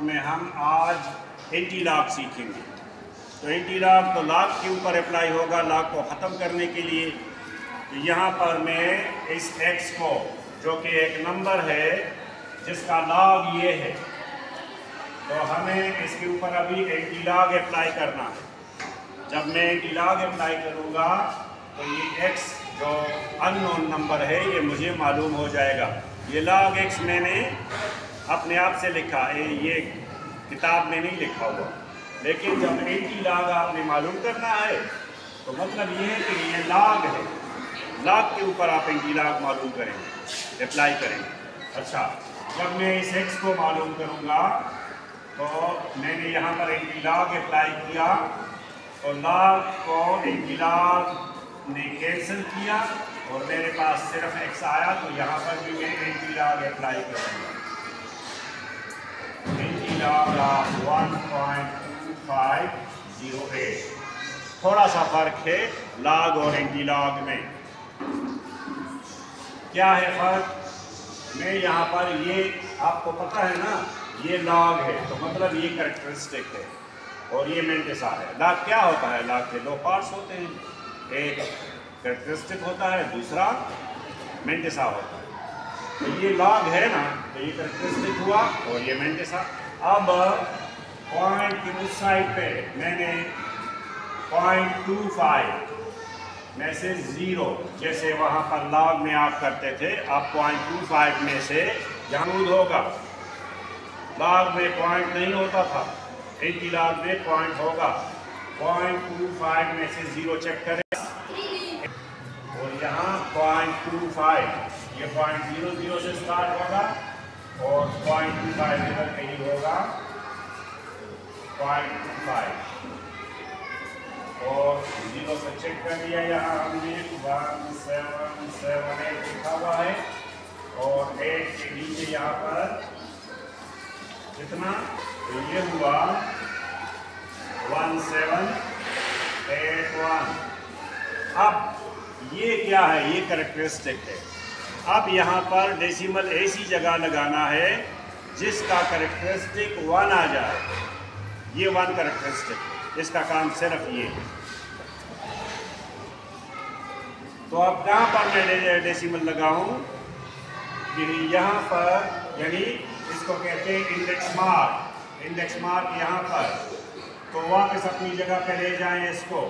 में हम आज एंटी लॉग सीखेंगे। तो एंटी लॉग तो लॉग के ऊपर अप्लाई होगा, लॉग को ख़त्म करने के लिए। तो यहाँ पर मैं इस x को, जो कि एक नंबर है जिसका लॉग ये है, तो हमें इसके ऊपर अभी एंटी लॉग अप्लाई करना है। जब मैं एंटी लॉग अप्लाई करूँगा तो ये x जो अननोन नंबर है ये मुझे मालूम हो जाएगा। ये log x मैंने अपने आप से लिखा है, ये किताब में नहीं लिखा हुआ। लेकिन जब एंटी लॉग आपने मालूम करना है तो मतलब ये है कि ये log है, log के ऊपर आप एंटी लॉग मालूम करेंगे, अप्लाई करेंगे। अच्छा, जब मैं इस x को मालूम करूँगा तो मैंने यहाँ पर एंटी लॉग अप्लाई किया, तो log को एंटी लॉग ने कैंसिल किया और मेरे पास सिर्फ x आया। तो यहाँ पर भी मैं एंटी लॉग अप्लाई करूँगा। Anti log 1.2508। थोड़ा सा फर्क है लॉग और एंटी लॉग में। क्या है फर्क? मैं यहाँ पर ये आपको पता है ना, ये लॉग है तो मतलब ये कैरेक्टरिस्टिक है और ये मेंटिसा है। लॉग क्या होता है? लॉग के दो पार्ट्स होते हैं, एक कैरेक्टरिस्टिक होता है, दूसरा मेंटिसा होता है। तो ये लॉग है ना, तो ये कैरेक्टरिस्टिक हुआ और ये मेंटिसा। अब पॉइंट की उस साइड पे मैंने 0.25 में से 0, जैसे वहाँ पर लॉग में आप करते थे, आप 0.25 में से जानूद होगा। लॉग में पॉइंट नहीं होता था, एंटी लॉग में पॉइंट होगा। 0.25 में से 0 चेक करें और यहाँ 0.25, ये 0.00 से स्टार्ट होगा और 0.25 इधर कहीं होगा, 0.25 और 0 से चेक कर लिया। यहाँ हमने 1778 लिखा हुआ है और 8 के नीचे यहाँ पर कितना, तो ये हुआ 1781। अब ये क्या है? ये कैरेक्टरिस्टिक है। अब यहाँ पर डेसिमल ऐसी जगह लगाना है जिसका कैरेक्टरिस्टिक 1 आ जाए। ये 1 कैरेक्टरिस्टिक, इसका काम सिर्फ ये है। तो अब कहाँ पर मैं डेसिमल लगाऊं? यहाँ पर, यानी इसको कहते हैं इंडेक्स मार्क। इंडेक्स मार्क यहाँ पर, तो वापस अपनी जगह पे ले जाएं इसको।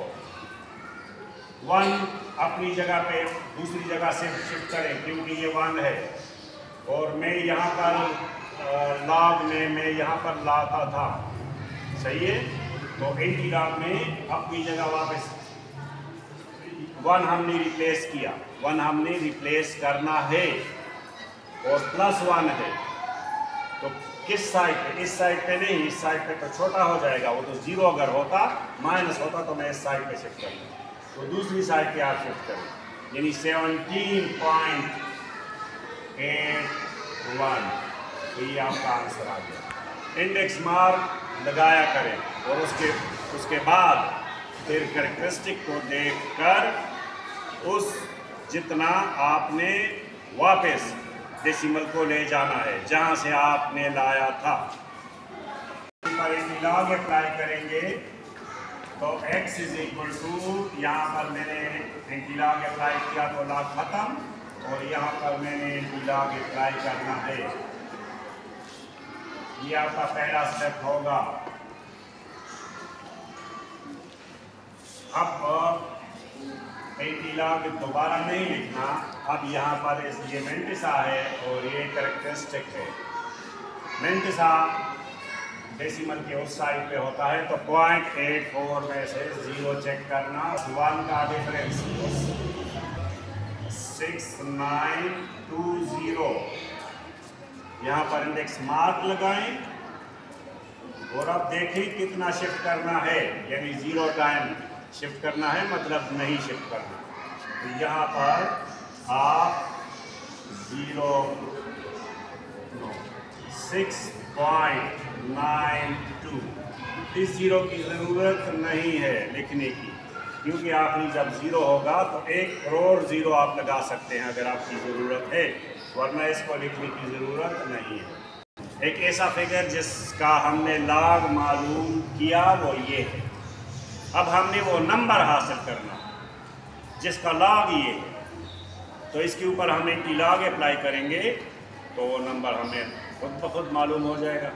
1 अपनी जगह पे दूसरी जगह से शिफ्ट करें क्योंकि ये 1 है। और मैं यहाँ पर लॉग में मैं यहाँ पर लाता था, सही है। तो एंटी लॉग में अपनी जगह वापस 1 हमने रिप्लेस किया, 1 हमने रिप्लेस करना है और +1 है। तो किस साइड पे? इस साइड पे नहीं, इस साइड पे तो छोटा हो जाएगा, वो तो 0 अगर होता, माइनस होता तो मैं इस साइड पे शिफ्ट करूँ। तो दूसरी साइड पे आप शिफ्ट करें, यानी 17.81। तो ये आपका आंसर आ गया। इंडेक्स मार्क लगाया करें और उसके बाद फिर कैरेक्टरिस्टिक को देखकर उस जितना आपने वापस डेसिमल को ले जाना है जहां से आपने लाया था। लॉग अप्लाई करेंगे तो x = यहाँ पर मैंने एंटी लॉग अप्लाई किया तो लॉग खत्म, और यहाँ पर मैंने एंटी लॉग अप्लाई करना है। ये आपका पहला स्टेप होगा। अब एंटी लॉग दोबारा नहीं लिखना। अब यहाँ पर ये मेंटिसा है और ये कैरेक्टरिस्टिक है। मेंटिसा डेसिमल के उस साइड पे होता है, तो 0.84 में से 0 चेक करना। 1 का डिफरेंस 6920। यहाँ पर इंडेक्स मार्क लगाएं और अब देखें कितना शिफ्ट करना है, यानी 0 टाइम शिफ्ट करना है, मतलब नहीं शिफ्ट करना। तो यहाँ पर आप 6.92, इस 0 की ज़रूरत नहीं है लिखने की, क्योंकि आखिरी जब 0 होगा तो 1 करोड़ 0 आप लगा सकते हैं अगर आपकी ज़रूरत है, वरना इसको लिखने की ज़रूरत नहीं है। एक ऐसा फिगर जिसका हमने लॉग मालूम किया वो ये है। अब हमने वो नंबर हासिल करना जिसका लॉग ये है, तो इसके ऊपर हम एंटी लॉग अप्लाई करेंगे तो वो नंबर हमें खुद ब खुद मालूम हो जाएगा।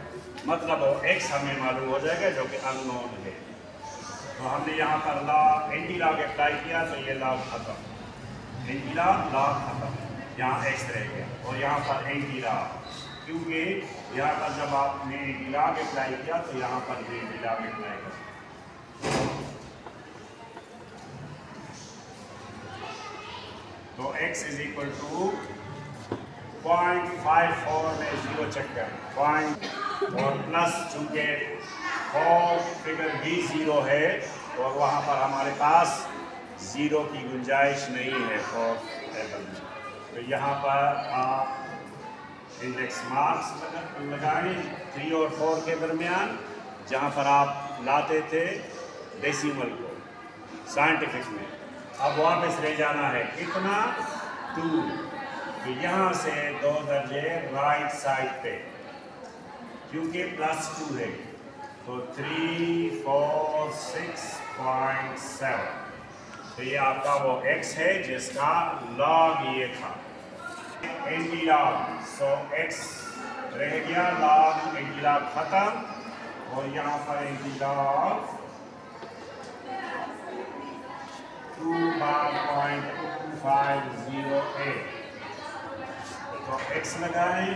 मतलब वो x हमें मालूम हो जाएगा जो कि अननोन है। तो हमने यहाँ पर लॉग एंटी लॉग अप्लाई किया तो ये लॉग खत्म, एंटी लॉग खत्म, यहाँ x रह गया और यहाँ पर एंटी लॉग, क्योंकि यहाँ पर जब आपने एंटी लॉग अप्लाई किया तो यहाँ पर भी एंटी लॉग अप्लाई कर। तो x इज इक्वल टू 0.54 में 0 चेक कर पॉइंट और प्लस, चूँकि 4 फिगर भी 0 है और वहाँ पर हमारे पास 0 की गुंजाइश नहीं है 4 टेबल में। तो यहाँ पर आप इंडेक्स मार्क्स लगाएं 3 और 4 के दरमियान, जहाँ पर आप लाते थे डेसिमल को साइंटिफिक में। अब वापस ले जाना है कितना 2, तो यहाँ से 2 दर्जे राइट साइड पे, क्योंकि +2 है तो 3, 4, 6.7, तो ये आपका वो x है जिसका लॉग ये था एंटी लॉग। सो x रह गया, लॉग एंटी लॉग खत्म और यहाँ पर एंटी लॉग 2.2508, तो x लगाएं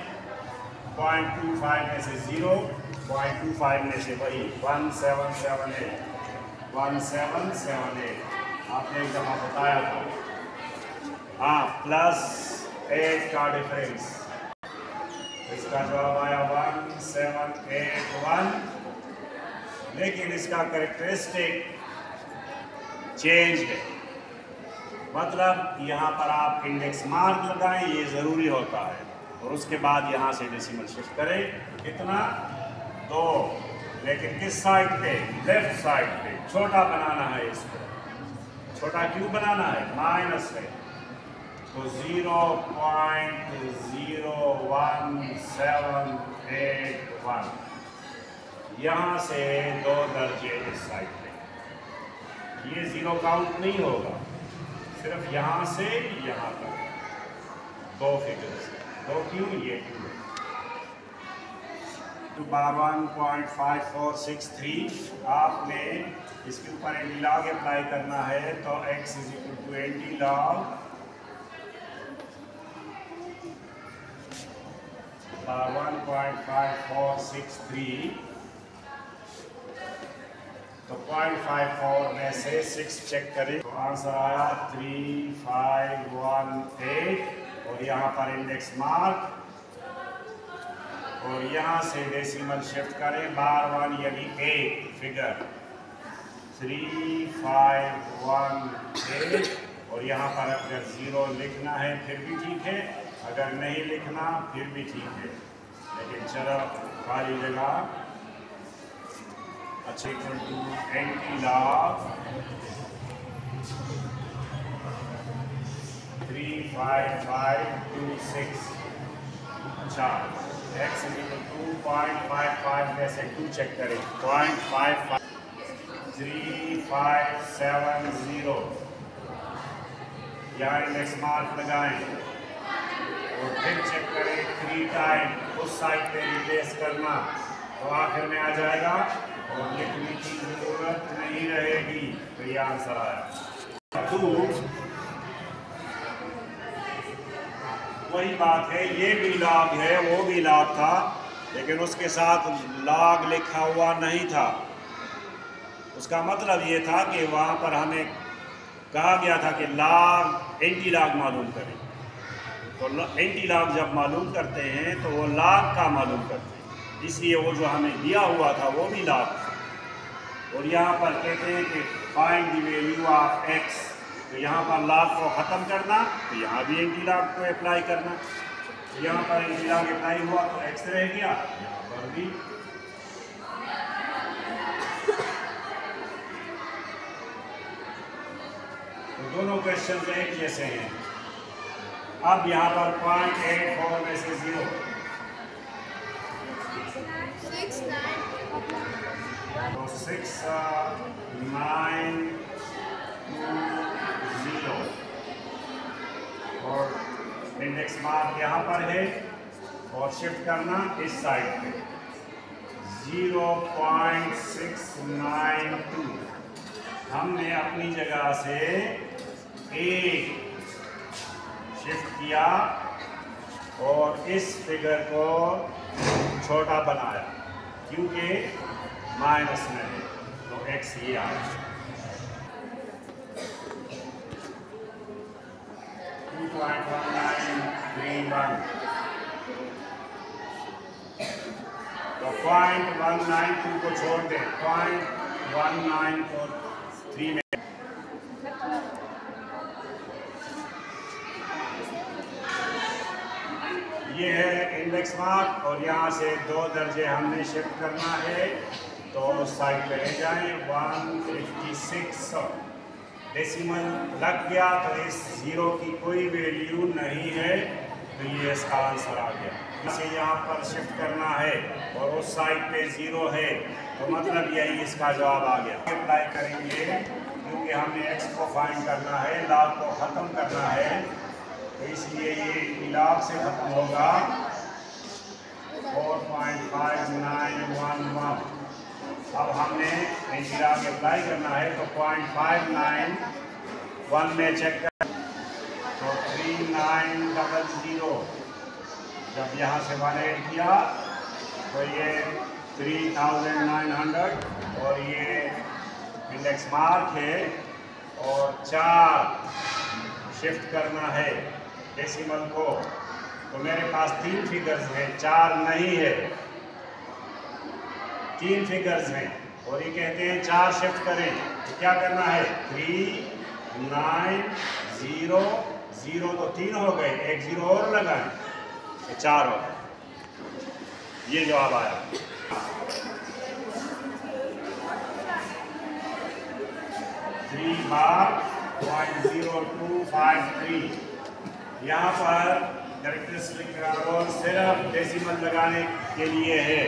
0.25 में से 0, 0.25 में से वही 1778, 1778 आपने एक दफ़ा बताया था। हाँ, +8 का डिफरेंस, इसका जवाब आया 1781, लेकिन इसका कैरेक्टरिस्टिक चेंज है। मतलब यहाँ पर आप इंडेक्स मार्क लगाएं, ये ज़रूरी होता है, और उसके बाद यहाँ से डेसिमल शिफ्ट करें कितना 2, लेकिन किस साइड पे, लेफ्ट साइड पे। छोटा बनाना है इसको, छोटा क्यों बनाना है, माइनस है, तो 0.01781, यहाँ से 2 दर्जे इस साइड पे, ये 0 काउंट नहीं होगा, सिर्फ यहाँ से यहाँ तक 2 फिगर्स, 2 क्यों, ये 2 है। तो 1.5463 आपने इसके ऊपर एंटी लॉग अप्लाई करना है, तो x is equal to anti log 1.5463, तो 0.54 में से 6 चेक करें तो आंसर आया 3518, और यहाँ पर इंडेक्स मार्क और यहाँ से डेसिमल शिफ्ट करें बार 1 यानी 8 फिगर 3518, और यहाँ पर अगर 0 लिखना है फिर भी ठीक है, अगर नहीं लिखना फिर भी ठीक है, लेकिन चलो खाली जगह अच्छा इक्वल टू एंटी लॉग 35526। अच्छा, x इज इक्वल टू 0.55 में से 2 चेक करें 0.55 3570, यहाँ इंडेक्स मार्क लगाएं और फिर चेक करें 3 टाइम उस साइड पे रिप्लेस करना, तो आखिर में आ जाएगा और लिखने की जरूरत नहीं रहेगी, तो ये आंसर आया 2। वही बात है, ये भी लॉग है, वो भी लॉग था, लेकिन उसके साथ लॉग लिखा हुआ नहीं था। उसका मतलब ये था कि वहाँ पर हमें कहा गया था कि लॉग एंटी लॉग मालूम करें, तो एंटी लॉग जब मालूम करते हैं तो वो लॉग का मालूम करते हैं, इसलिए वो जो हमें दिया हुआ था वो भी लॉग था। और यहाँ पर कहते हैं कि find the value of x, तो यहाँ पर लॉग को ख़त्म करना, तो यहाँ भी एंटी लॉग को अप्लाई करना, तो यहाँ पर एंटी लॉग अप्लाई हुआ तो x रह गया, यहाँ पर भी। तो दोनों क्वेश्चन एक जैसे हैं। अब यहाँ पर 0.84 में से 0, तो 6 9 2 0 और इंडेक्स मार्क यहाँ पर है और शिफ्ट करना इस साइड पे 0.692 हमने अपनी जगह से एक शिफ्ट किया और इस फिगर को छोटा बनाया क्योंकि माइनस में है तो x ये आ गया 2.1931 तो 0.192 को छोड़ दें 0.193 में ये है इंडेक्स मार्क और यहाँ से 2 दर्जे हमने शिफ्ट करना है तो उस साइड पे ले जाएं 156 डेसिमल लग गया तो इस जीरो की कोई वैल्यू नहीं है तो ये इसका आंसर आ गया। इसे यहाँ पर शिफ्ट करना है और उस साइड पे जीरो है तो मतलब यही इसका जवाब आ गया। अप्लाई करेंगे क्योंकि हमने x को फाइंड करना है लॉग को ख़त्म करना है तो इसलिए ये लॉग से ख़त्म होगा 4.5911। अब हमने लॉग अप्लाई करना है तो 0.591 में चेक कर तो 3900 जब यहाँ से 1 ऐड किया तो ये 3900 और ये इंडेक्स मार्क है और 4 शिफ्ट करना है डेसिमल को तो मेरे पास 3 फिगर्स हैं 4 नहीं है 3 फिगर्स हैं और ये कहते हैं 4 शिफ्ट करें तो क्या करना है 3900 तो 3 हो गए एक 0 और लगाएं तो 4 हो गए ये जवाब आया। 3/0.0253 यहाँ पर कैरेक्टरिस्टिक और सिर्फ डेसिमल लगाने के लिए है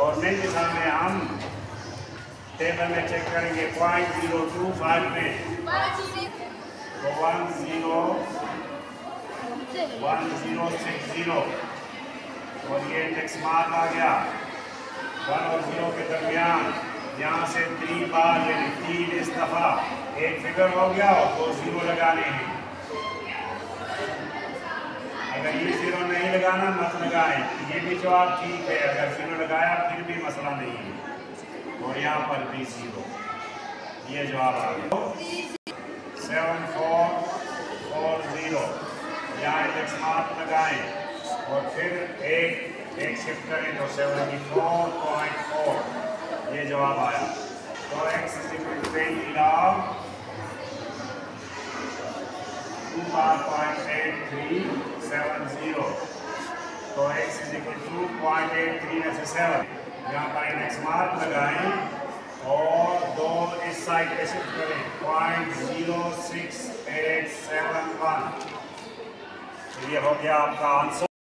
और मेन मिसाल में हम टेबल में चेक करेंगे 0.025 में तो 1060 और ये इंडेक्स मार्क आ गया 1 और 0 के दरमियान यहाँ से 3 बार यानी 3 इस दफा एक फिगर हो गया और 2 0 लगाने हैं। अगर ये 0 नहीं लगाना मत लगाएं ये भी जवाब ठीक है अगर 0 लगाया फिर भी मसला नहीं है और यहाँ पर भी 0 ये जवाब आ गया 7440 यहाँ इंडेक्स मार्क लगाएं और फिर एक शिफ्ट करें तो 74.4 ये जवाब आया तो x is equal to 20 log 2.8370 तो x is equal to 2.83 में से 7 यहाँ पर इंडेक्स मार्क लगाएं और 2 इस साइड पे शिफ्ट करें 0.06871 ये हो गया आपका आंसर।